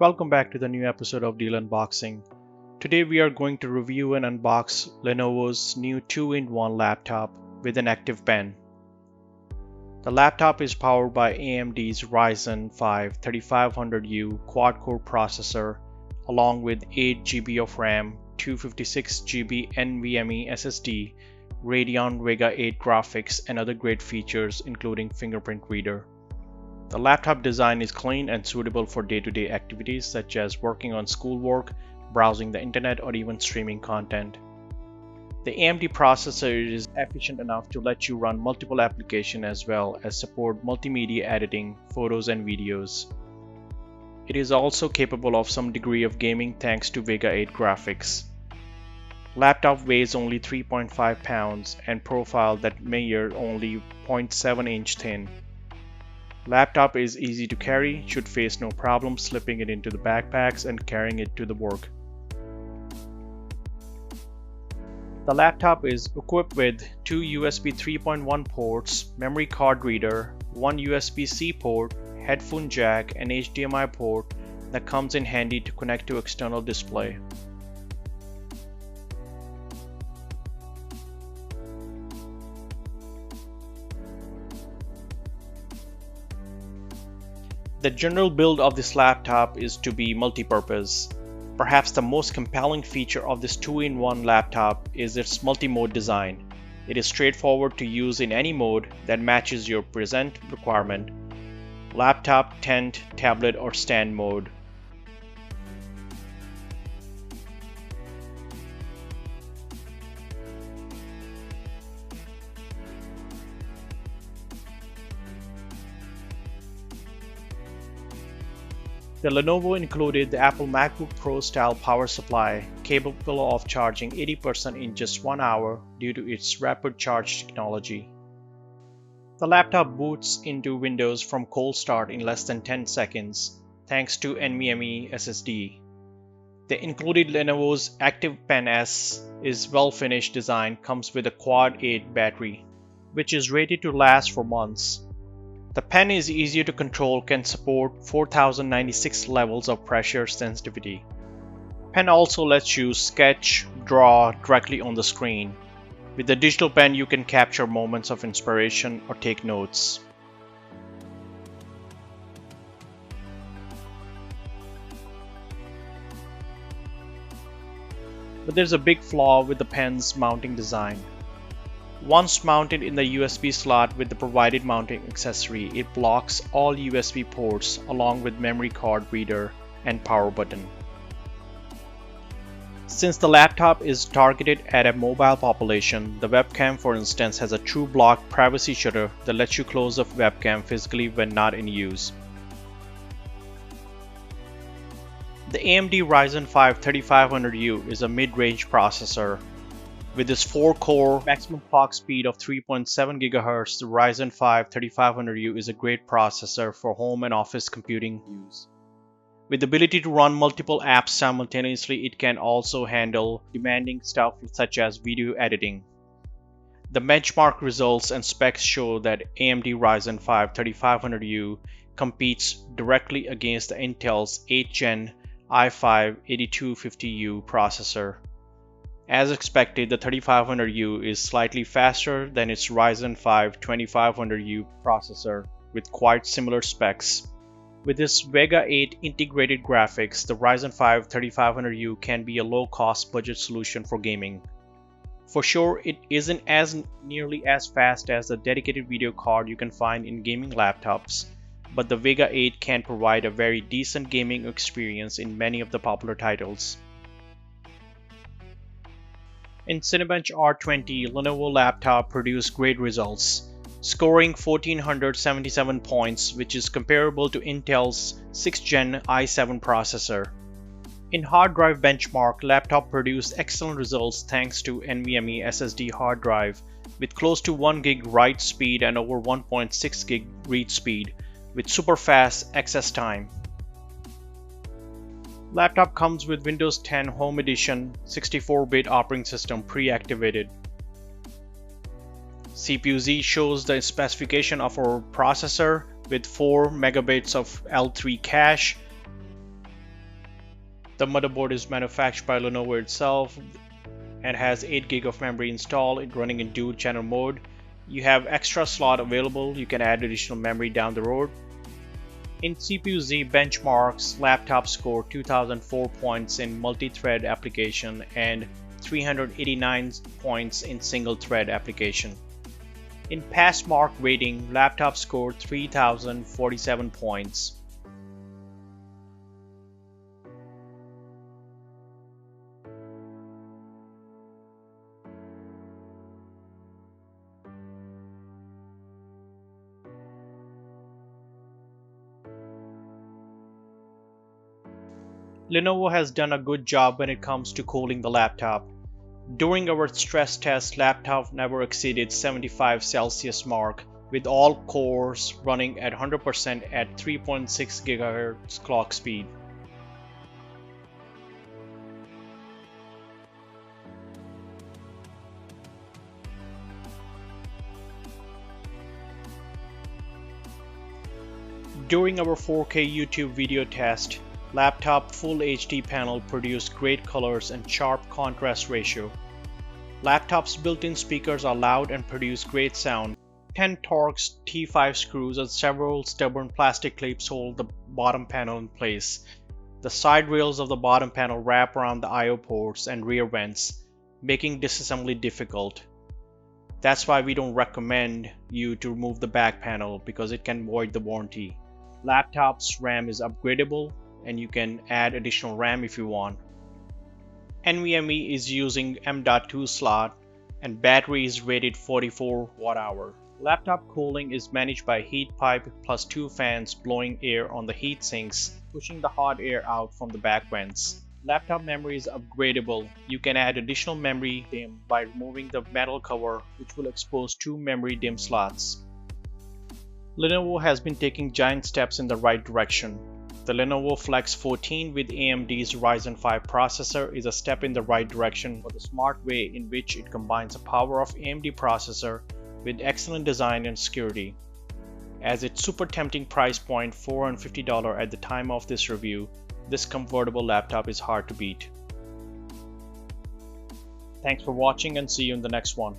Welcome back to the new episode of Deal Unboxing. Today we are going to review and unbox Lenovo's new 2-in-1 laptop with an active pen. The laptop is powered by AMD's Ryzen 5 3500U quad-core processor along with 8GB of RAM, 256GB NVMe SSD, Radeon Vega 8 graphics and other great features including Fingerprint Reader. The laptop design is clean and suitable for day-to-day activities such as working on schoolwork, browsing the internet, or even streaming content. The AMD processor is efficient enough to let you run multiple applications as well as support multimedia editing, photos and videos. It is also capable of some degree of gaming thanks to Vega 8 graphics. Laptop weighs only 3.5 pounds and profile that measure only 0.7 inch thin. Laptop is easy to carry, should face no problem slipping it into the backpacks and carrying it to the work. The laptop is equipped with two USB 3.1 ports, memory card reader, one USB-C port, headphone jack and HDMI port that comes in handy to connect to external display. The general build of this laptop is to be multi-purpose. Perhaps the most compelling feature of this 2-in-1 laptop is its multi-mode design. It is straightforward to use in any mode that matches your present requirement: laptop, tent, tablet or stand mode. The Lenovo included the Apple MacBook Pro style power supply capable of charging 80% in just 1 hour due to its rapid charge technology. The laptop boots into Windows from cold start in less than 10 seconds thanks to NVMe SSD. The included Lenovo's Active Pen S is well-finished design comes with a Quad 8 battery, which is rated to last for months. The pen is easier to control, can support 4096 levels of pressure sensitivity. Pen also lets you sketch, draw directly on the screen. With the digital pen you can capture moments of inspiration or take notes. But there's a big flaw with the pen's mounting design. Once mounted in the USB slot with the provided mounting accessory, it blocks all USB ports along with memory card reader and power button. Since the laptop is targeted at a mobile population, the webcam for instance has a true block privacy shutter that lets you close the webcam physically when not in use. The AMD Ryzen 5 3500U is a mid-range processor. With its 4-core maximum clock speed of 3.7 GHz, the Ryzen 5 3500U is a great processor for home and office computing use. With the ability to run multiple apps simultaneously, it can also handle demanding stuff such as video editing. The benchmark results and specs show that AMD Ryzen 5 3500U competes directly against the Intel's 8th Gen i5 8250U processor. As expected, the 3500U is slightly faster than its Ryzen 5 2500U processor with quite similar specs. With its Vega 8 integrated graphics, the Ryzen 5 3500U can be a low-cost budget solution for gaming. For sure, it isn't nearly as fast as the dedicated video card you can find in gaming laptops, but the Vega 8 can provide a very decent gaming experience in many of the popular titles. In Cinebench R20, Lenovo laptop produced great results, scoring 1477 points, which is comparable to Intel's 6th Gen i7 processor. In hard drive benchmark, laptop produced excellent results thanks to NVMe SSD hard drive with close to 1 GB write speed and over 1.6 GB read speed with super fast access time. Laptop comes with Windows 10 Home Edition 64-bit operating system pre-activated. CPU-Z shows the specification of our processor with 4 megabits of L3 cache, The motherboard is manufactured by Lenovo itself and has 8 GB of memory installed, running in dual channel mode. You have extra slot available, you can add additional memory down the road. In CPU-Z benchmarks, laptop scored 2004 points in multi-thread application and 389 points in single-thread application. In passmark rating, laptop scored 3047 points. Lenovo has done a good job when it comes to cooling the laptop. During our stress test, laptop never exceeded 75 Celsius mark, with all cores running at 100% at 3.6 GHz clock speed. During our 4K YouTube video test, laptop Full HD panel produced great colors and sharp contrast ratio. Laptop's built-in speakers are loud and produce great sound. 10 Torx T5 screws and several stubborn plastic clips hold the bottom panel in place. The side rails of the bottom panel wrap around the I/O ports and rear vents, making disassembly difficult. That's why we don't recommend you to remove the back panel because it can void the warranty. Laptop's RAM is upgradable, and you can add additional RAM if you want. NVMe is using M.2 slot and battery is rated 44 Wh. Laptop cooling is managed by heat pipe plus 2 fans blowing air on the heat sinks, pushing the hot air out from the back vents. Laptop memory is upgradable. You can add additional memory DIMM by removing the metal cover, which will expose 2 memory DIMM slots. Lenovo has been taking giant steps in the right direction. The Lenovo Flex 14 with AMD's Ryzen 5 processor is a step in the right direction for the smart way in which it combines the power of AMD processor with excellent design and security. As its super tempting price point $450 at the time of this review, this comfortable laptop is hard to beat. Thanks for watching and see you in the next one.